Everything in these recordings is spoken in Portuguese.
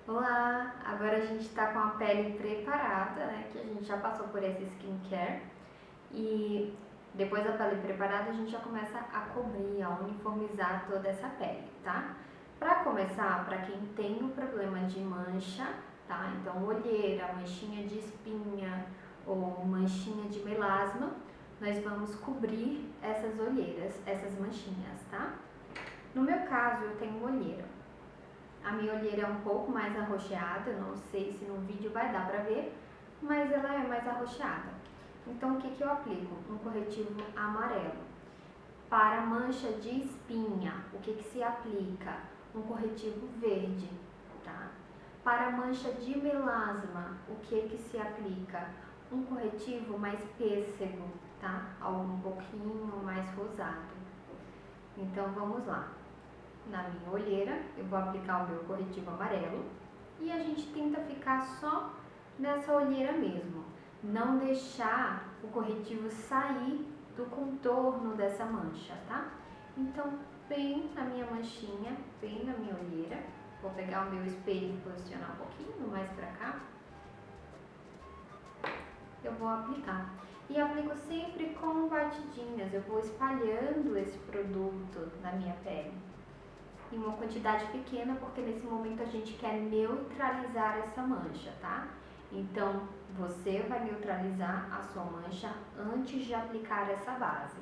Olá! Agora a gente está com a pele preparada, né? Que a gente já passou por esse skincare e depois da pele preparada a gente já começa a cobrir, a uniformizar toda essa pele, tá? Para começar, para quem tem o problema de mancha, tá? Então olheira, manchinha de espinha ou manchinha de melasma, nós vamos cobrir essas olheiras, essas manchinhas, tá? No meu caso eu tenho olheira. A minha olheira é um pouco mais arroxeada, não sei se no vídeo vai dar pra ver, mas ela é mais arroxeada. Então o que eu aplico? Um corretivo amarelo. Para mancha de espinha, o que se aplica? Um corretivo verde, tá? Para mancha de melasma, o que se aplica? Um corretivo mais pêssego, tá? Algo um pouquinho mais rosado. Então vamos lá. Na minha olheira, eu vou aplicar o meu corretivo amarelo e a gente tenta ficar só nessa olheira mesmo, não deixar o corretivo sair do contorno dessa mancha, tá? Então, bem na minha manchinha, bem na minha olheira, vou pegar o meu espelho e posicionar um pouquinho mais pra cá, eu vou aplicar. E aplico sempre com batidinhas, eu vou espalhando esse produto na minha pele em uma quantidade pequena, porque nesse momento a gente quer neutralizar essa mancha, tá? Então, você vai neutralizar a sua mancha antes de aplicar essa base.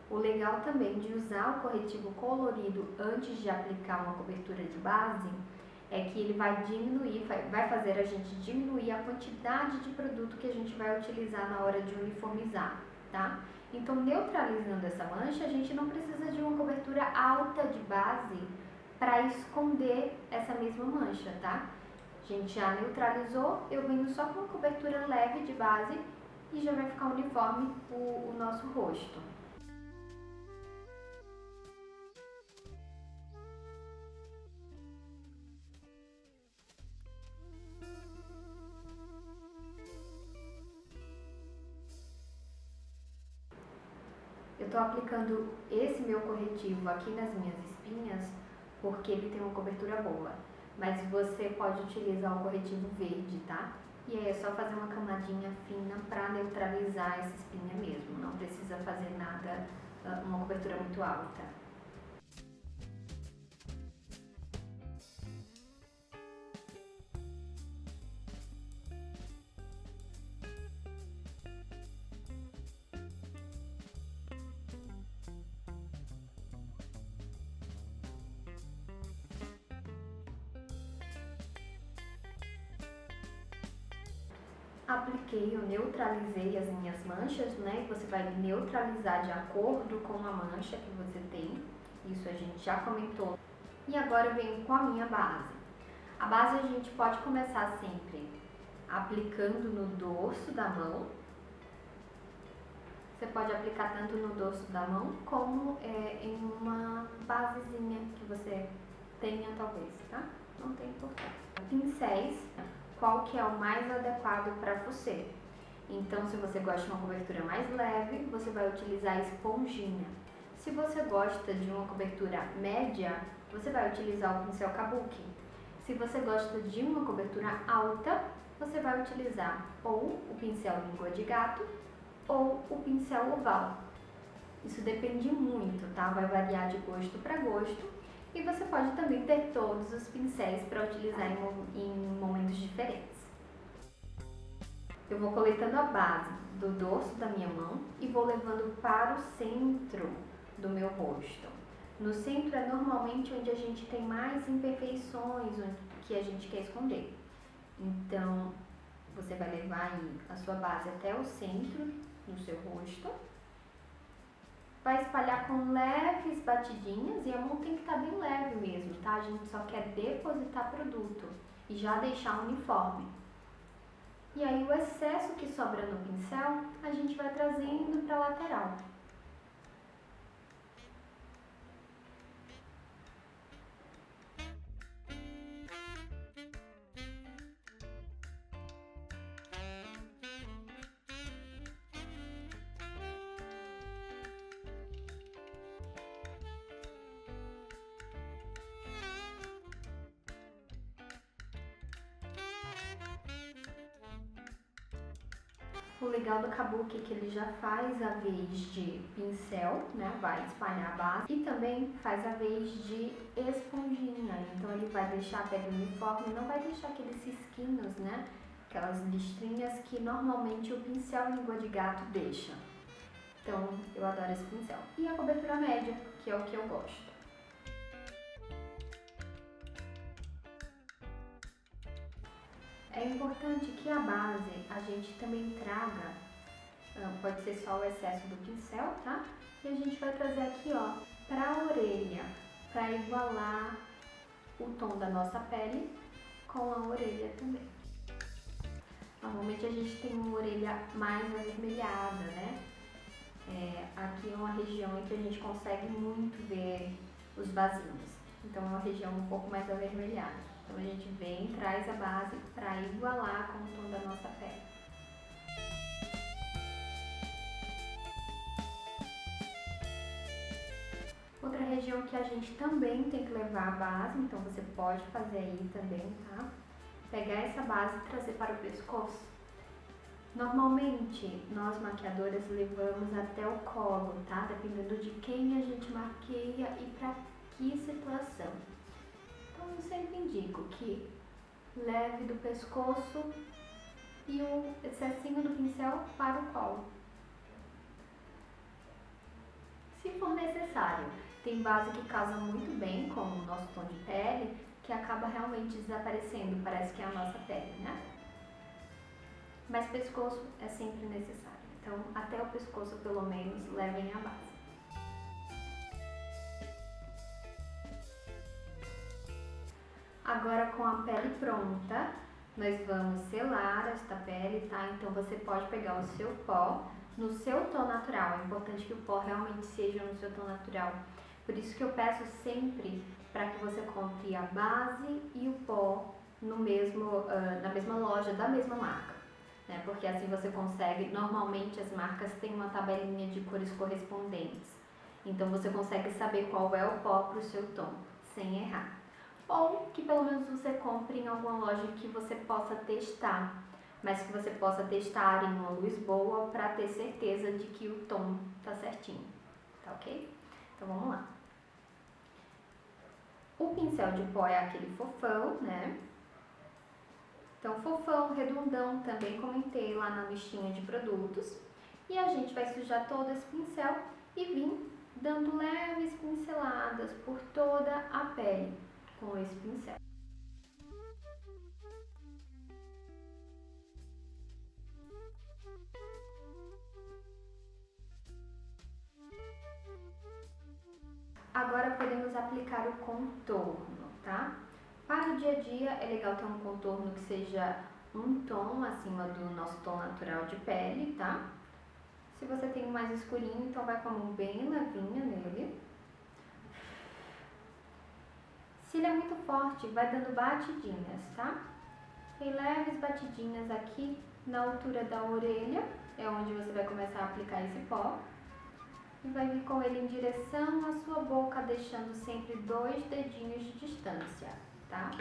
O legal também de usar o corretivo colorido antes de aplicar uma cobertura de base é que ele vai diminuir, vai fazer a gente diminuir a quantidade de produto que a gente vai utilizar na hora de uniformizar, tá? Então, neutralizando essa mancha, a gente não precisa de uma cobertura alta de base para esconder essa mesma mancha, tá? A gente já neutralizou, eu venho só com uma cobertura leve de base e já vai ficar uniforme o nosso rosto. Eu estou aplicando esse meu corretivo aqui nas minhas espinhas porque ele tem uma cobertura boa, mas você pode utilizar o corretivo verde, tá? E aí é só fazer uma camadinha fina para neutralizar essa espinha mesmo, não precisa fazer nada, uma cobertura muito alta. Apliquei, eu neutralizei as minhas manchas, né? Você vai neutralizar de acordo com a mancha que você tem. Isso a gente já comentou. E agora eu venho com a minha base. A base a gente pode começar sempre aplicando no dorso da mão. Você pode aplicar tanto no dorso da mão como em uma basezinha que você tenha talvez, tá? Não tem importância. Pincéis, qual que é o mais adequado para você. Então, se você gosta de uma cobertura mais leve, você vai utilizar a esponjinha. Se você gosta de uma cobertura média, você vai utilizar o pincel kabuki. Se você gosta de uma cobertura alta, você vai utilizar ou o pincel língua de gato ou o pincel oval. Isso depende muito, tá? Vai variar de gosto para gosto. E você pode também ter todos os pincéis para utilizar em momentos diferentes. Eu vou coletando a base do dorso da minha mão e vou levando para o centro do meu rosto. No centro é normalmente onde a gente tem mais imperfeições, que a gente quer esconder. Então, você vai levar aí a sua base até o centro do seu rosto. Vai espalhar com leves batidinhas e a mão tem que estar bem leve mesmo, tá? A gente só quer depositar produto e já deixar uniforme. E aí o excesso que sobra no pincel, a gente vai trazendo para a lateral. O legal do kabuki é que ele já faz a vez de pincel, né? Vai espalhar a base e também faz a vez de esponjinha. Então ele vai deixar a pele uniforme, não vai deixar aqueles cisquinhos, né? Aquelas listrinhas que normalmente o pincel em língua de gato deixa. Então eu adoro esse pincel. E a cobertura média, que é o que eu gosto. É importante que a base a gente também traga, pode ser só o excesso do pincel, tá? E a gente vai trazer aqui, ó, pra orelha, para igualar o tom da nossa pele com a orelha também. Normalmente a gente tem uma orelha mais avermelhada, né? Aqui é uma região em que a gente consegue muito ver os vasinhos. Então é uma região um pouco mais avermelhada. Então a gente vem e traz a base para igualar com o tom da nossa pele. Outra região que a gente também tem que levar a base, então você pode fazer aí também, tá? Pegar essa base e trazer para o pescoço. Normalmente, nós maquiadoras levamos até o colo, tá? Dependendo de quem a gente maqueia e para que situação. Então, eu sempre indico que leve do pescoço e o excessinho do pincel para o colo. Se for necessário, tem base que casa muito bem com o nosso tom de pele, que acaba realmente desaparecendo, parece que é a nossa pele, né? Mas pescoço é sempre necessário, então até o pescoço pelo menos levem a base. Agora com a pele pronta, nós vamos selar esta pele, tá? Então você pode pegar o seu pó no seu tom natural, é importante que o pó realmente seja no seu tom natural. Por isso que eu peço sempre para que você compre a base e o pó no mesmo, na mesma loja da mesma marca. Né? Porque assim você consegue, normalmente as marcas têm uma tabelinha de cores correspondentes, então você consegue saber qual é o pó para o seu tom, sem errar. Ou que pelo menos você compre em alguma loja que você possa testar, mas que você possa testar em uma luz boa para ter certeza de que o tom tá certinho, tá ok? Então vamos lá. O pincel de pó é aquele fofão, né? Então, fofão, redondão, também comentei lá na listinha de produtos. E a gente vai sujar todo esse pincel e vir dando leves pinceladas por toda a pele com esse pincel. Agora podemos aplicar o contorno, tá? Para o dia a dia é legal ter um contorno que seja um tom acima do nosso tom natural de pele, tá? Se você tem um mais escurinho, então vai com a mão bem levinha nele. Se ele é muito forte, vai dando batidinhas, tá? E leves batidinhas aqui na altura da orelha, é onde você vai começar a aplicar esse pó. E vai vir com ele em direção à sua boca, deixando sempre 2 dedinhos de distância, tá?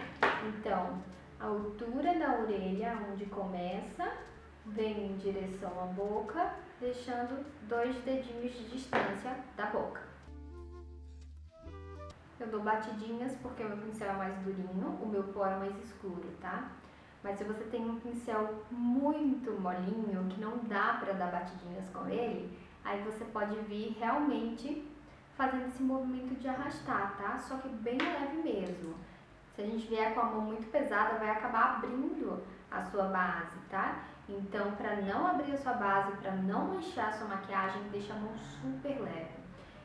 Então, a altura da orelha, onde começa, vem em direção à boca, deixando 2 dedinhos de distância da boca. Eu dou batidinhas porque o meu pincel é mais durinho, o meu pó é mais escuro, tá? Mas se você tem um pincel muito molinho, que não dá para dar batidinhas com ele, aí você pode vir realmente fazendo esse movimento de arrastar, tá? Só que bem leve mesmo. Se a gente vier com a mão muito pesada, vai acabar abrindo a sua base, tá? Então, para não abrir a sua base, para não manchar a sua maquiagem, deixa a mão super leve.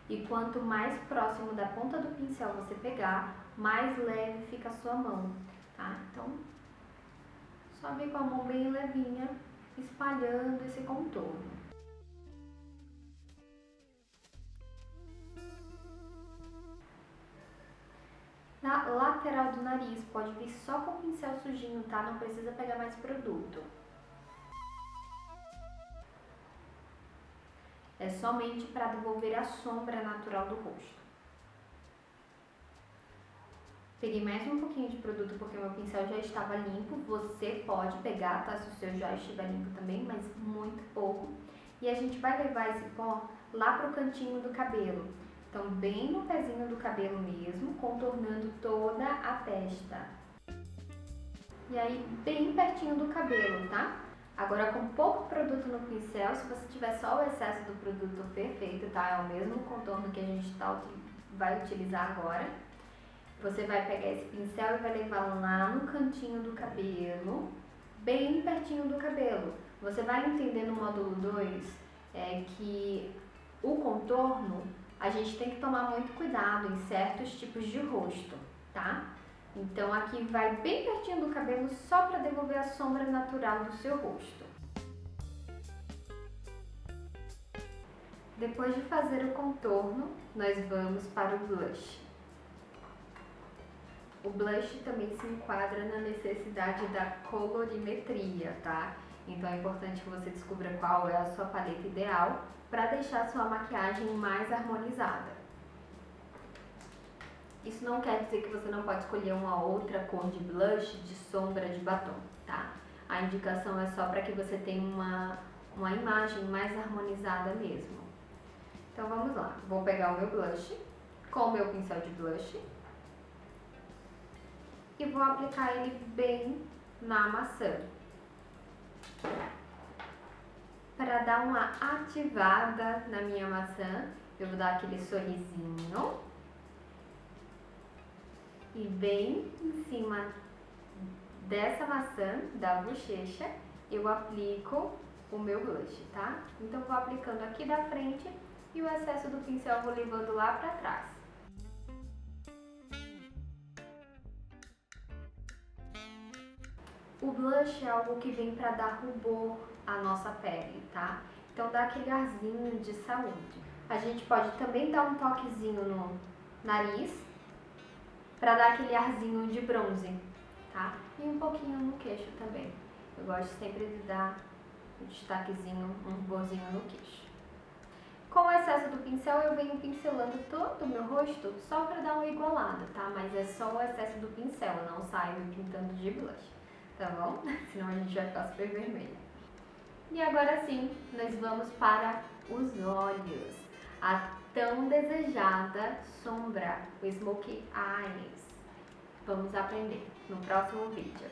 E quanto mais próximo da ponta do pincel você pegar, mais leve fica a sua mão, tá? Então, só vir com a mão bem levinha, espalhando esse contorno. Na lateral do nariz, pode vir só com o pincel sujinho, tá? Não precisa pegar mais produto. É somente para devolver a sombra natural do rosto. Peguei mais um pouquinho de produto porque meu pincel já estava limpo. Você pode pegar, tá? Se o seu já estiver limpo também, mas muito pouco. E a gente vai levar esse pó lá pro cantinho do cabelo. Então, bem no pezinho do cabelo mesmo, contornando toda a testa. E aí, bem pertinho do cabelo, tá? Agora, com pouco produto no pincel, se você tiver só o excesso do produto, perfeito, tá? É o mesmo contorno que a gente vai utilizar agora. Você vai pegar esse pincel e vai levar lá no cantinho do cabelo, bem pertinho do cabelo. Você vai entender no módulo 2 que o contorno, a gente tem que tomar muito cuidado em certos tipos de rosto, tá? Então aqui vai bem pertinho do cabelo só para devolver a sombra natural do seu rosto. Depois de fazer o contorno, nós vamos para o blush. O blush também se enquadra na necessidade da colorimetria, tá? Então é importante que você descubra qual é a sua paleta ideal para deixar a sua maquiagem mais harmonizada. Isso não quer dizer que você não pode escolher uma outra cor de blush, de sombra, de batom, tá? A indicação é só para que você tenha uma imagem mais harmonizada mesmo. Então vamos lá, vou pegar o meu blush com o meu pincel de blush e vou aplicar ele bem na maçã. Para dar uma ativada na minha maçã, eu vou dar aquele sorrisinho e bem em cima dessa maçã, da bochecha, eu aplico o meu blush, tá? Então vou aplicando aqui da frente e o excesso do pincel vou levando lá para trás. O blush é algo que vem para dar rubor à nossa pele, tá? Então dá aquele arzinho de saúde. A gente pode também dar um toquezinho no nariz para dar aquele arzinho de bronze, tá? E um pouquinho no queixo também. Eu gosto sempre de dar um destaquezinho, um ruborzinho no queixo. Com o excesso do pincel eu venho pincelando todo o meu rosto só para dar uma igualada, tá? Mas é só o excesso do pincel, eu não saio pintando de blush, tá bom? Senão a gente vai ficar super vermelho. E agora sim, nós vamos para os olhos. A tão desejada sombra, o Smokey Eyes. Vamos aprender no próximo vídeo.